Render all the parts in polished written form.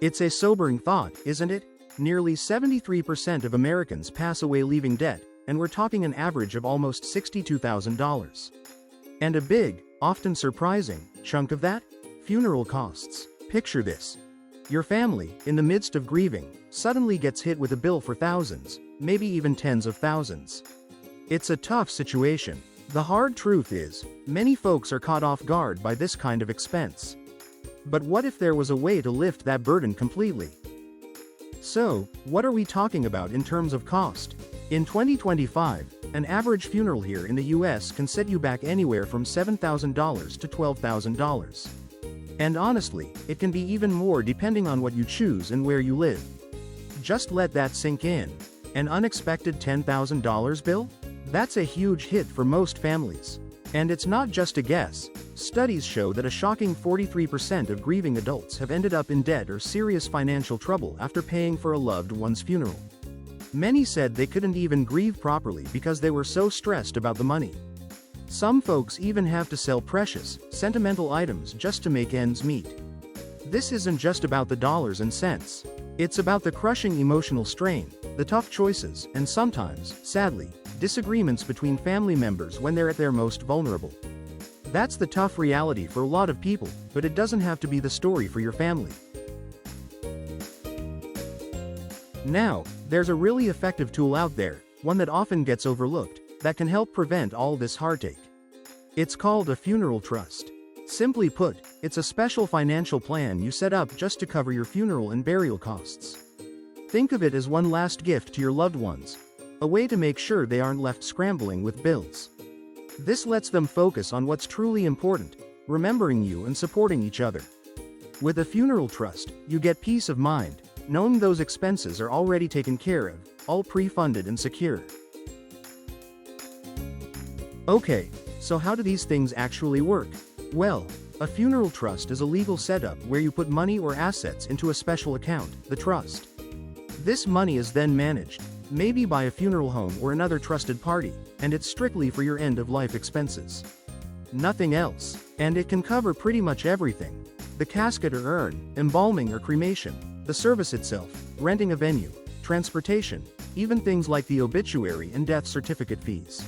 It's a sobering thought, isn't it? Nearly 73% of Americans pass away leaving debt, and we're talking an average of almost $62,000. And a big, often surprising, chunk of that? Funeral costs. Picture this. Your family, in the midst of grieving, suddenly gets hit with a bill for thousands, maybe even tens of thousands. It's a tough situation. The hard truth is, many folks are caught off guard by this kind of expense. But what if there was a way to lift that burden completely? So, what are we talking about in terms of cost? In 2025, an average funeral here in the US can set you back anywhere from $7,000 to $12,000. And honestly, it can be even more depending on what you choose and where you live. Just let that sink in. An unexpected $10,000 bill? That's a huge hit for most families. And it's not just a guess. Studies show that a shocking 43% of grieving adults have ended up in debt or serious financial trouble after paying for a loved one's funeral. Many said they couldn't even grieve properly because they were so stressed about the money. Some folks even have to sell precious, sentimental items just to make ends meet. This isn't just about the dollars and cents. It's about the crushing emotional strain, the tough choices, and sometimes, sadly, disagreements between family members when they're at their most vulnerable. That's the tough reality for a lot of people, but it doesn't have to be the story for your family. Now, there's a really effective tool out there, one that often gets overlooked, that can help prevent all this heartache. It's called a funeral trust. Simply put, it's a special financial plan you set up just to cover your funeral and burial costs. Think of it as one last gift to your loved ones, a way to make sure they aren't left scrambling with bills. This lets them focus on what's truly important, remembering you and supporting each other. With a funeral trust, you get peace of mind, knowing those expenses are already taken care of, all pre-funded and secure. Okay, so how do these things actually work? Well, a funeral trust is a legal setup where you put money or assets into a special account, the trust. This money is then managed, maybe by a funeral home or another trusted party, and it's strictly for your end-of-life expenses. Nothing else. And it can cover pretty much everything. The casket or urn, embalming or cremation, the service itself, renting a venue, transportation, even things like the obituary and death certificate fees.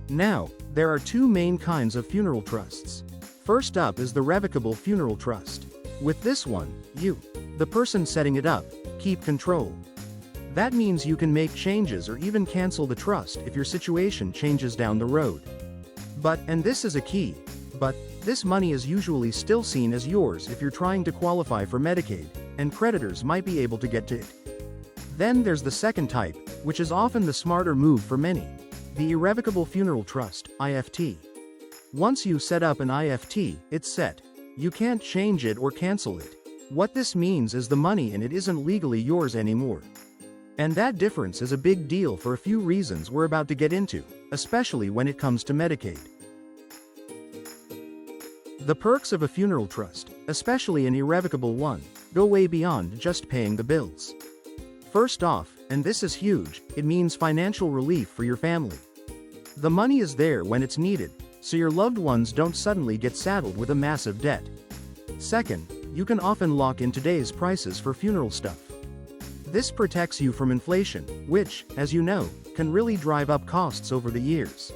Now, there are two main kinds of funeral trusts. First up is the revocable funeral trust. With this one, you, the person setting it up, keep control. That means you can make changes or even cancel the trust if your situation changes down the road. But, and this is a key, this money is usually still seen as yours if you're trying to qualify for Medicaid, and creditors might be able to get to it. Then there's the second type, which is often the smarter move for many. The irrevocable funeral trust, IFT. Once you set up an IFT, it's set. You can't change it or cancel it. What this means is the money in it isn't legally yours anymore. And that difference is a big deal for a few reasons we're about to get into, especially when it comes to Medicaid. The perks of a funeral trust, especially an irrevocable one, go way beyond just paying the bills. First off, and this is huge, it means financial relief for your family. The money is there when it's needed, so your loved ones don't suddenly get saddled with a massive debt. Second, you can often lock in today's prices for funeral stuff. This protects you from inflation, which, as you know, can really drive up costs over the years.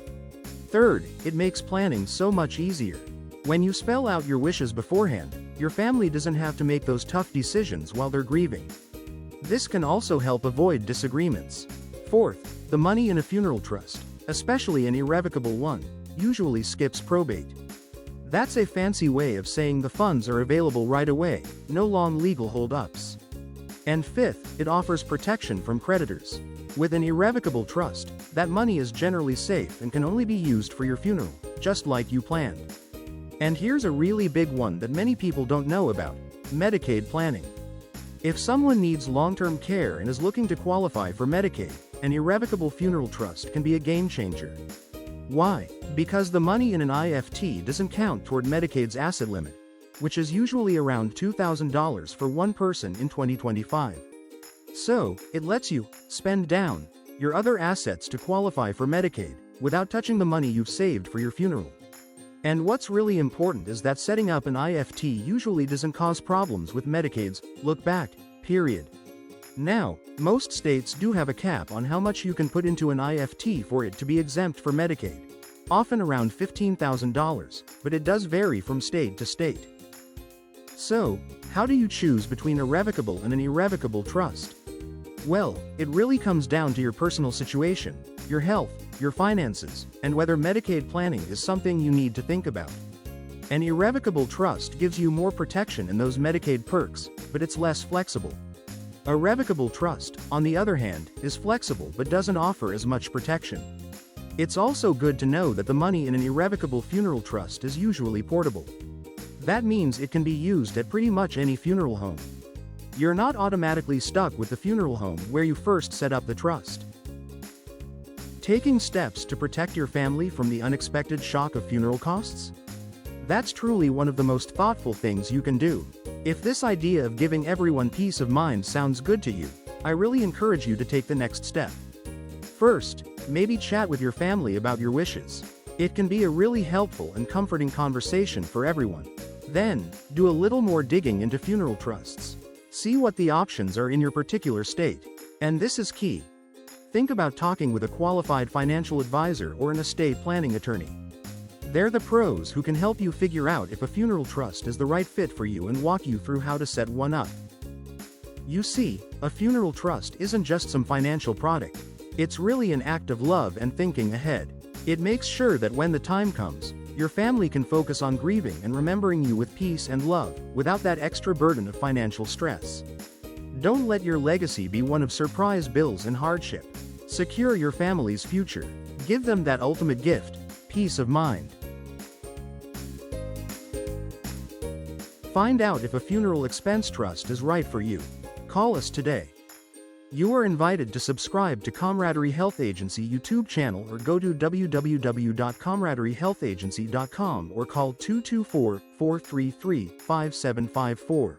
Third, it makes planning so much easier. When you spell out your wishes beforehand, your family doesn't have to make those tough decisions while they're grieving. This can also help avoid disagreements. Fourth, the money in a funeral trust, especially an irrevocable one, usually skips probate. That's a fancy way of saying the funds are available right away, no long legal hold-ups. And fifth, it offers protection from creditors. With an irrevocable trust, that money is generally safe and can only be used for your funeral, just like you planned. And here's a really big one that many people don't know about: Medicaid planning. If someone needs long-term care and is looking to qualify for Medicaid, an irrevocable funeral trust can be a game changer. Why? Because the money in an IFT doesn't count toward Medicaid's asset limit, which is usually around $2,000 for one person in 2025. So, it lets you spend down your other assets to qualify for Medicaid, without touching the money you've saved for your funeral. And what's really important is that setting up an IFT usually doesn't cause problems with Medicaid's look back period. Now, most states do have a cap on how much you can put into an IFT for it to be exempt for Medicaid, often around $15,000, but it does vary from state to state. So, how do you choose between irrevocable and an irrevocable trust? Well, it really comes down to your personal situation, your health, your finances, and whether Medicaid planning is something you need to think about. An irrevocable trust gives you more protection and those Medicaid perks, but it's less flexible. A revocable trust, on the other hand, is flexible but doesn't offer as much protection. It's also good to know that the money in an irrevocable funeral trust is usually portable. That means it can be used at pretty much any funeral home. You're not automatically stuck with the funeral home where you first set up the trust. Taking steps to protect your family from the unexpected shock of funeral costs? That's truly one of the most thoughtful things you can do. If this idea of giving everyone peace of mind sounds good to you, I really encourage you to take the next step. First, maybe chat with your family about your wishes. It can be a really helpful and comforting conversation for everyone. Then, do a little more digging into funeral trusts. See what the options are in your particular state. And this is key. Think about talking with a qualified financial advisor or an estate planning attorney. They're the pros who can help you figure out if a funeral trust is the right fit for you and walk you through how to set one up. You see, a funeral trust isn't just some financial product. It's really an act of love and thinking ahead. It makes sure that when the time comes, your family can focus on grieving and remembering you with peace and love, without that extra burden of financial stress. Don't let your legacy be one of surprise bills and hardship. Secure your family's future. Give them that ultimate gift, peace of mind. Find out if a funeral expense trust is right for you. Call us today. You are invited to subscribe to Camaraderie Health Agency YouTube channel or go to www.camaraderiehealthagency.com or call 224-433-5754.